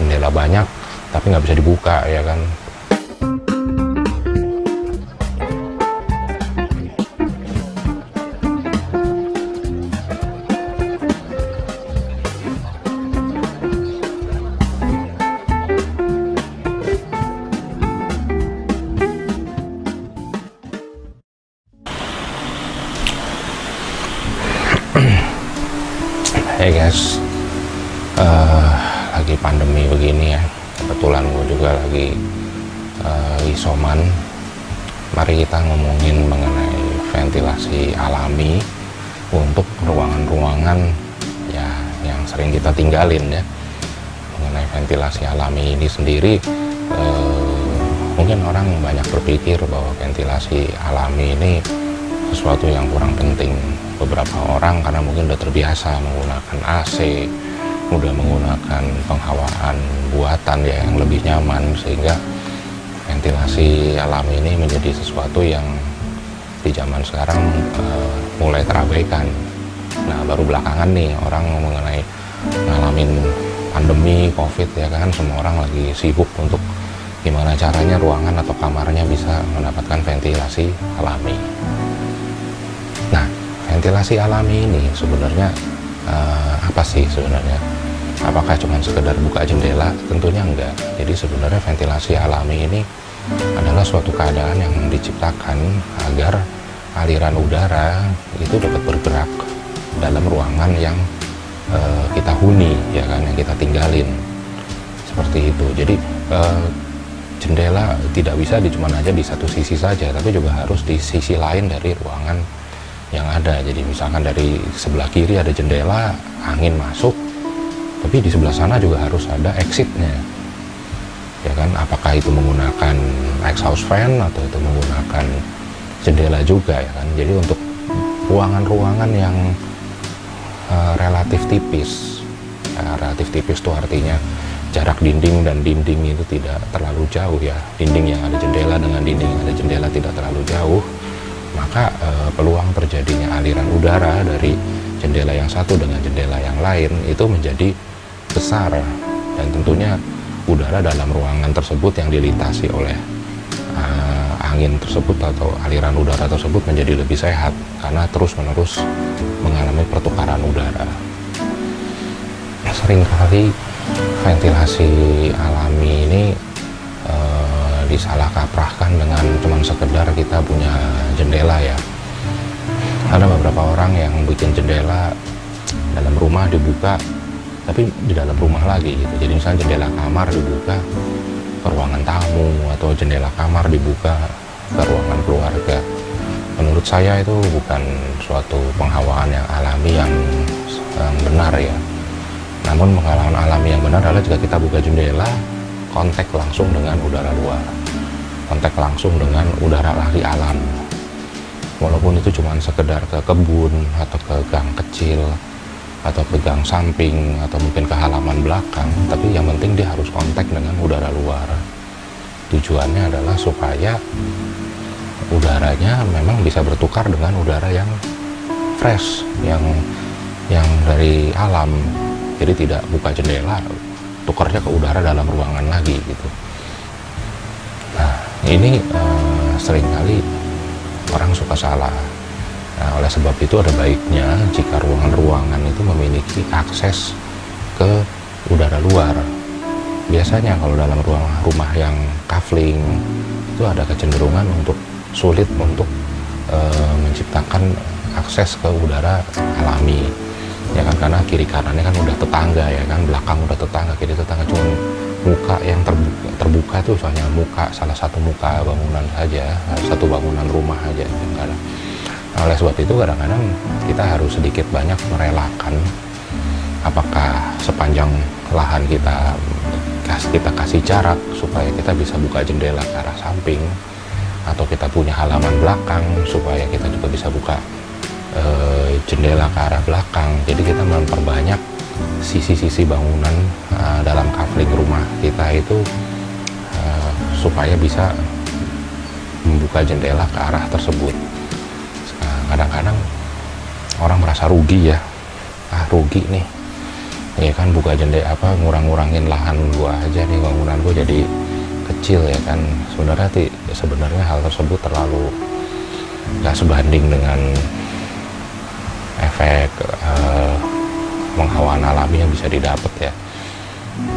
jendela banyak tapi nggak bisa dibuka, ya kan. Hey guys, lagi pandemi begini ya, kebetulan gue juga lagi isoman. Mari kita ngomongin mengenai ventilasi alami untuk ruangan-ruangan ya yang sering kita tinggalin ya. Mengenai ventilasi alami ini sendiri, mungkin orang banyak berpikir bahwa ventilasi alami ini sesuatu yang kurang penting. Beberapa orang karena mungkin udah terbiasa menggunakan AC, udah menggunakan penghawaan buatan ya yang lebih nyaman, sehingga ventilasi alami ini menjadi sesuatu yang di zaman sekarang mulai terabaikan. Nah, baru belakangan nih orang mengenai ngalamin pandemi COVID ya kan, semua orang lagi sibuk untuk gimana caranya ruangan atau kamarnya bisa mendapatkan ventilasi alami. Nah, ventilasi alami ini sebenarnya apa sih sebenarnya? Apakah cuma sekedar buka jendela? Tentunya enggak. Jadi sebenarnya ventilasi alami ini adalah suatu keadaan yang diciptakan agar aliran udara itu dapat bergerak dalam ruangan yang kita huni, ya kan, yang kita tinggalin. Seperti itu. Jadi jendela tidak bisa cuma aja di satu sisi saja, tapi juga harus di sisi lain dari ruangan yang ada. Jadi misalkan dari sebelah kiri ada jendela, angin masuk, tapi di sebelah sana juga harus ada exitnya, ya kan. Apakah itu menggunakan exhaust fan atau itu menggunakan jendela juga, ya kan. Jadi untuk ruangan-ruangan yang relatif tipis, relatif tipis itu artinya jarak dinding dan dinding itu tidak terlalu jauh ya, dinding yang ada jendela dengan dinding yang ada jendela tidak terlalu jauh, maka peluang terjadinya aliran udara dari jendela yang satu dengan jendela yang lain itu menjadi besar, dan tentunya udara dalam ruangan tersebut yang dilintasi oleh angin tersebut atau aliran udara tersebut menjadi lebih sehat karena terus-menerus mengalami pertukaran udara. Seringkali ventilasi alami ini disalah kaprahkan dengan cuman sekedar kita punya jendela ya. Ada beberapa orang yang bikin jendela dalam rumah dibuka tapi di dalam rumah lagi gitu. Jadi misalnya jendela kamar dibuka ke ruangan tamu atau jendela kamar dibuka ke ruangan keluarga. Menurut saya itu bukan suatu penghawaan yang alami yang benar ya. Namun penghawaan alami yang benar adalah jika kita buka jendela, kontak langsung dengan udara luar, kontak langsung dengan udara lagi alam. Walaupun itu cuma sekedar ke kebun atau ke gang kecil atau ke gang samping atau mungkin ke halaman belakang, tapi yang penting dia harus kontak dengan udara luar. Tujuannya adalah supaya udaranya memang bisa bertukar dengan udara yang fresh, yang dari alam. Jadi tidak buka jendela, tukarnya ke udara dalam ruangan lagi gitu. Nah, ini seringkali orang suka salah. Nah, oleh sebab itu ada baiknya jika ruangan-ruangan itu memiliki akses ke udara luar. Biasanya kalau dalam rumah yang kafling itu ada kecenderungan untuk sulit untuk menciptakan akses ke udara alami, ya kan, karena kiri kanannya kan udah tetangga, ya kan, belakang udah tetangga, kiri tetangga, cuma muka yang terbuka itu soalnya salah satu muka bangunan saja, satu bangunan rumah aja kadang. Nah, oleh sebab itu kadang-kadang kita harus sedikit banyak merelakan apakah sepanjang lahan kita kasih jarak supaya kita bisa buka jendela ke arah samping, atau kita punya halaman belakang supaya kita juga bisa buka jendela ke arah belakang. Jadi kita memperbanyak sisi-sisi bangunan dalam kafling rumah kita itu supaya bisa membuka jendela ke arah tersebut. Kadang-kadang orang merasa rugi ya, rugi nih ya kan, buka jendela apa, ngurangin lahan gua aja nih, bangunan gua jadi kecil ya kan. Sebenarnya hal tersebut terlalu nggak sebanding dengan efek penghawaan alami yang bisa didapat ya.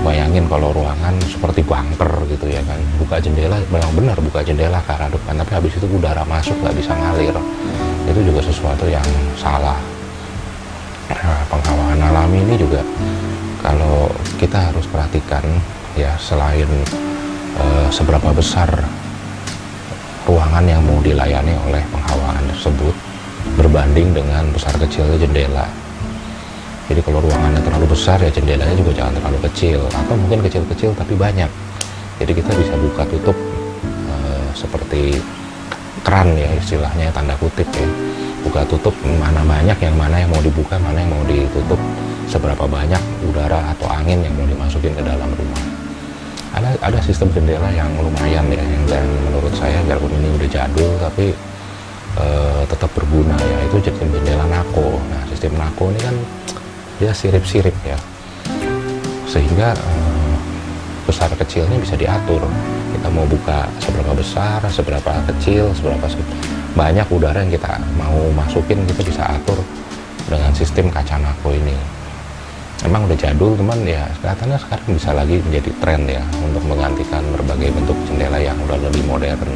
Bayangin kalau ruangan seperti bunker gitu ya kan, buka jendela, benar-benar buka jendela ke arah depan, tapi habis itu udara masuk nggak bisa ngalir, itu juga sesuatu yang salah. Nah, penghawaan alami ini juga kalau kita harus perhatikan ya, selain seberapa besar ruangan yang mau dilayani oleh penghawaan tersebut berbanding dengan besar kecilnya jendela. Jadi kalau ruangannya terlalu besar ya jendelanya juga jangan terlalu kecil, atau mungkin kecil-kecil tapi banyak. Jadi kita bisa buka tutup seperti keran ya istilahnya, tanda kutip ya. Buka tutup, mana banyak, yang mana yang mau dibuka, mana yang mau ditutup, seberapa banyak udara atau angin yang mau dimasukin ke dalam rumah. Ada sistem jendela yang lumayan ya, yang menurut saya walaupun ini udah jadul tapi tetap berguna ya, itu sistem jendela nako. Nah, sistem nako ini kan dia sirip-sirip ya, sehingga besar kecilnya bisa diatur. Kita mau buka seberapa besar, seberapa kecil, seberapa banyak udara yang kita mau masukin, kita bisa atur dengan sistem kaca nako ini. Emang udah jadul teman ya, kelihatannya sekarang bisa lagi menjadi tren ya untuk menggantikan berbagai bentuk jendela yang udah lebih modern.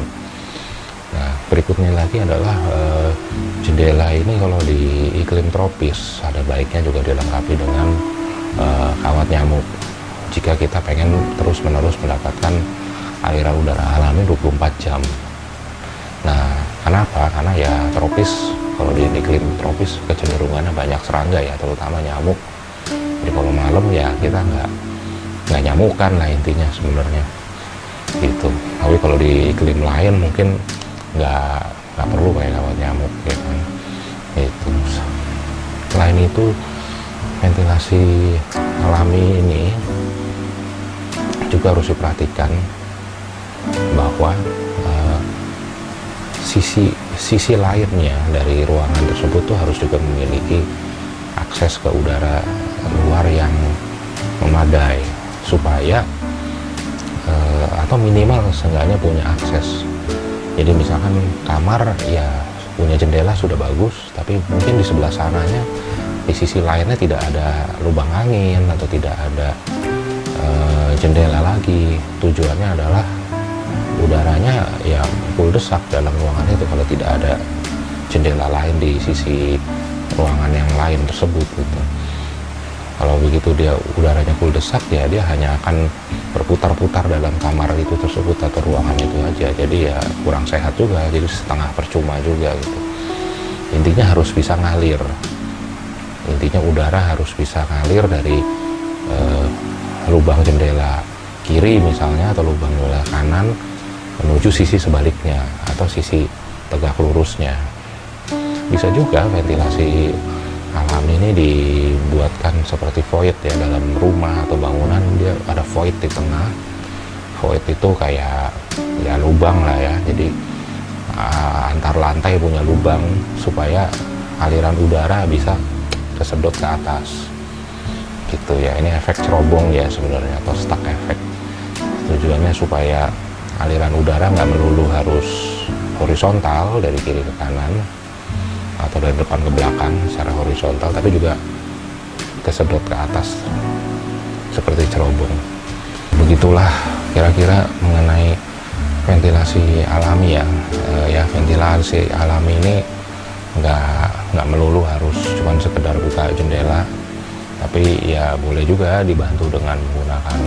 Nah, berikutnya lagi adalah jendela ini kalau di iklim tropis ada baiknya juga dilengkapi dengan kawat nyamuk jika kita pengen terus-menerus mendapatkan aliran udara alami 24 jam. Nah, kenapa? Karena ya tropis, kalau di iklim tropis kecenderungannya banyak serangga ya, terutama nyamuk. Jadi kalau malam ya kita nggak nyamukan lah intinya sebenarnya gitu. Tapi kalau di iklim lain mungkin nggak perlu kayak kawat nyamuk ya kan. Itu selain itu, ventilasi alami ini juga harus diperhatikan bahwa sisi lainnya dari ruangan tersebut tuh harus juga memiliki akses ke udara luar yang memadai, supaya atau minimal seenggaknya punya akses. Jadi misalkan kamar ya punya jendela sudah bagus, tapi mungkin di sebelah sananya, di sisi lainnya tidak ada lubang angin atau tidak ada jendela lagi. Tujuannya adalah udaranya ya full desak dalam ruangan itu kalau tidak ada jendela lain di sisi ruangan yang lain tersebut gitu. Kalau begitu dia udaranya full desak ya, dia hanya akan berputar-putar dalam kamar itu tersebut atau ruangan itu aja. Jadi ya kurang sehat juga, jadi setengah percuma juga gitu. Intinya harus bisa ngalir. Intinya udara harus bisa ngalir dari lubang jendela kiri misalnya atau lubang jendela kanan menuju sisi sebaliknya atau sisi tegak lurusnya. Bisa juga ventilasi alami ini dibuatkan seperti void ya, dalam rumah atau bangunan dia ada void di tengah. Void itu kayak ya lubang lah ya, jadi antar lantai punya lubang supaya aliran udara bisa kesedot ke atas gitu ya. Ini efek cerobong ya sebenarnya, atau stuck effect. Tujuannya supaya aliran udara nggak melulu harus horizontal dari kiri ke kanan atau dari depan ke belakang secara horizontal, tapi juga kesedot ke atas seperti cerobong. Begitulah kira-kira mengenai ventilasi alami ya. Ya ventilasi alami ini nggak melulu harus cuman sekedar buka jendela, tapi ya boleh juga dibantu dengan menggunakan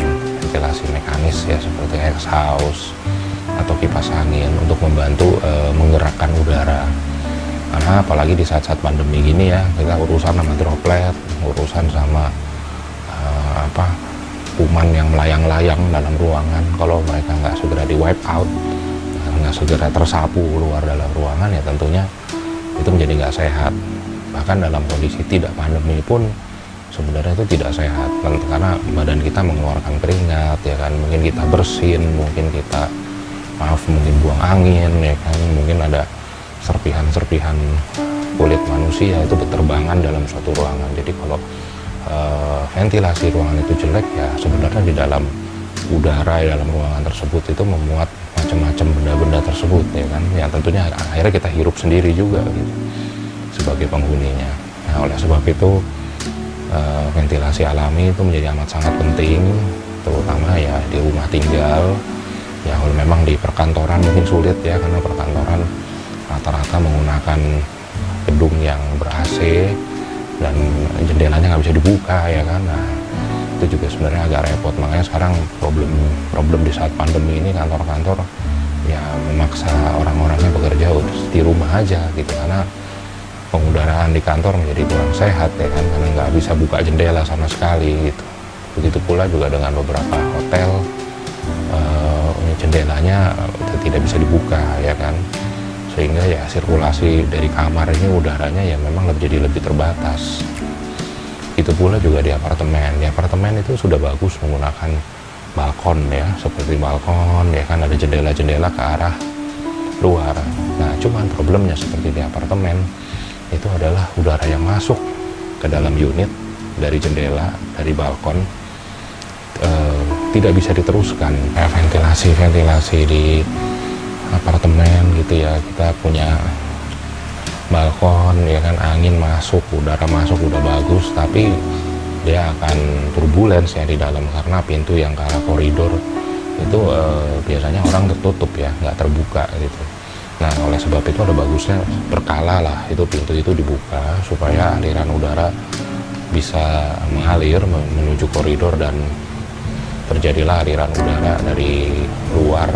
ventilasi mekanis ya, seperti exhaust atau kipas angin untuk membantu menggerakkan udara. Karena apalagi di saat-saat pandemi gini ya, kita urusan sama droplet, urusan sama kuman yang melayang-layang dalam ruangan. Kalau mereka nggak segera di wipe out, nggak segera tersapu keluar dalam ruangan, ya tentunya itu menjadi nggak sehat. Bahkan dalam kondisi tidak pandemi pun sebenarnya itu tidak sehat, karena badan kita mengeluarkan keringat ya kan, mungkin kita bersin, mungkin kita mungkin buang angin ya kan, mungkin ada serpihan-serpihan kulit manusia itu berterbangan dalam suatu ruangan. Jadi kalau ventilasi ruangan itu jelek, ya sebenarnya di dalam udara dalam ruangan tersebut itu memuat macam-macam benda-benda tersebut, ya kan, yang tentunya akhirnya kita hirup sendiri juga gitu, sebagai penghuninya. Nah, oleh sebab itu ventilasi alami itu menjadi amat sangat penting, terutama ya di rumah tinggal. Ya kalau memang di perkantoran mungkin sulit ya, karena perkantoran rata-rata menggunakan gedung yang ber-AC dan jendelanya nggak bisa dibuka, ya kan. Nah, itu juga sebenarnya agak repot. Makanya sekarang problem di saat pandemi ini, kantor-kantor ya memaksa orang-orangnya bekerja di rumah aja gitu, karena pengudaraan di kantor menjadi kurang sehat, ya kan, karena nggak bisa buka jendela sama sekali gitu. Begitu pula juga dengan beberapa hotel, jendelanya tidak bisa dibuka, ya kan, sehingga ya sirkulasi dari kamar ini udaranya ya memang jadi lebih terbatas. Itu pula juga di apartemen. Di apartemen itu sudah bagus menggunakan balkon, ya, seperti balkon, ya kan, ada jendela-jendela ke arah luar. Nah, cuman problemnya seperti di apartemen itu adalah udara yang masuk ke dalam unit dari jendela, dari balkon, tidak bisa diteruskan. Ventilasi di apartemen gitu ya, kita punya balkon, ya kan, angin masuk, udara masuk udah bagus, tapi dia akan turbulence ya di dalam, karena pintu yang ke arah koridor itu biasanya orang tertutup ya, nggak terbuka gitu. Nah, oleh sebab itu ada bagusnya berkala lah itu pintu itu dibuka supaya aliran udara bisa mengalir menuju koridor, dan terjadilah aliran udara dari luar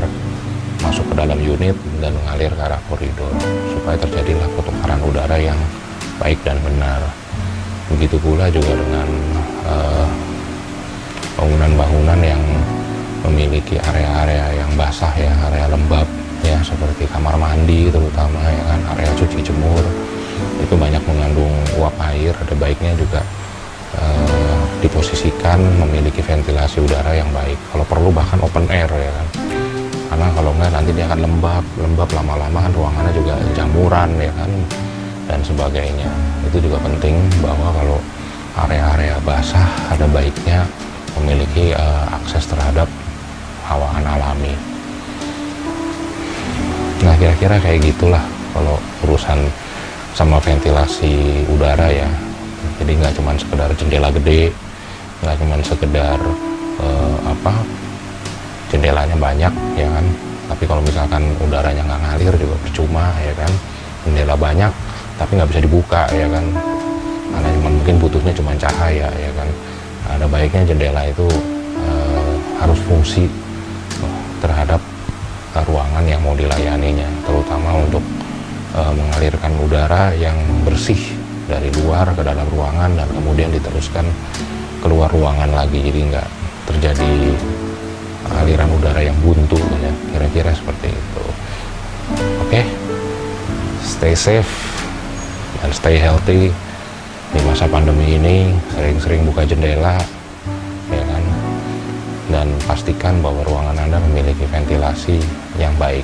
masuk ke dalam unit dan mengalir ke arah koridor, supaya terjadilah pertukaran udara yang baik dan benar. Begitu pula juga dengan bangunan-bangunan yang memiliki area-area yang basah, ya, area lembab, ya, seperti kamar mandi terutama, ya kan, area cuci jemur itu banyak mengandung uap air. Ada baiknya juga diposisikan memiliki ventilasi udara yang baik, kalau perlu bahkan open air, ya kan, karena kalau enggak nanti dia akan lembab lama-lama, kan ruangannya juga jamuran, ya kan, dan sebagainya. Itu juga penting bahwa kalau area-area basah ada baiknya memiliki akses terhadap hawaan alami. Nah, kira-kira kayak gitulah kalau urusan sama ventilasi udara, ya. Jadi nggak cuma sekedar jendela gede, nggak cuma sekedar jendelanya banyak, ya kan, tapi kalau misalkan udaranya nggak ngalir juga percuma, ya kan. Jendela banyak tapi nggak bisa dibuka, ya kan, karena mungkin butuhnya cuma cahaya, ya kan. Ada baiknya jendela itu harus fungsi terhadap ruangan yang mau dilayaninya, terutama untuk mengalirkan udara yang bersih dari luar ke dalam ruangan dan kemudian diteruskan keluar ruangan lagi, jadi nggak terjadi aliran udara yang buntu, ya, kira-kira seperti itu. Oke, stay safe dan stay healthy di masa pandemi ini. Sering-sering buka jendela, ya kan, dan pastikan bahwa ruangan Anda memiliki ventilasi yang baik.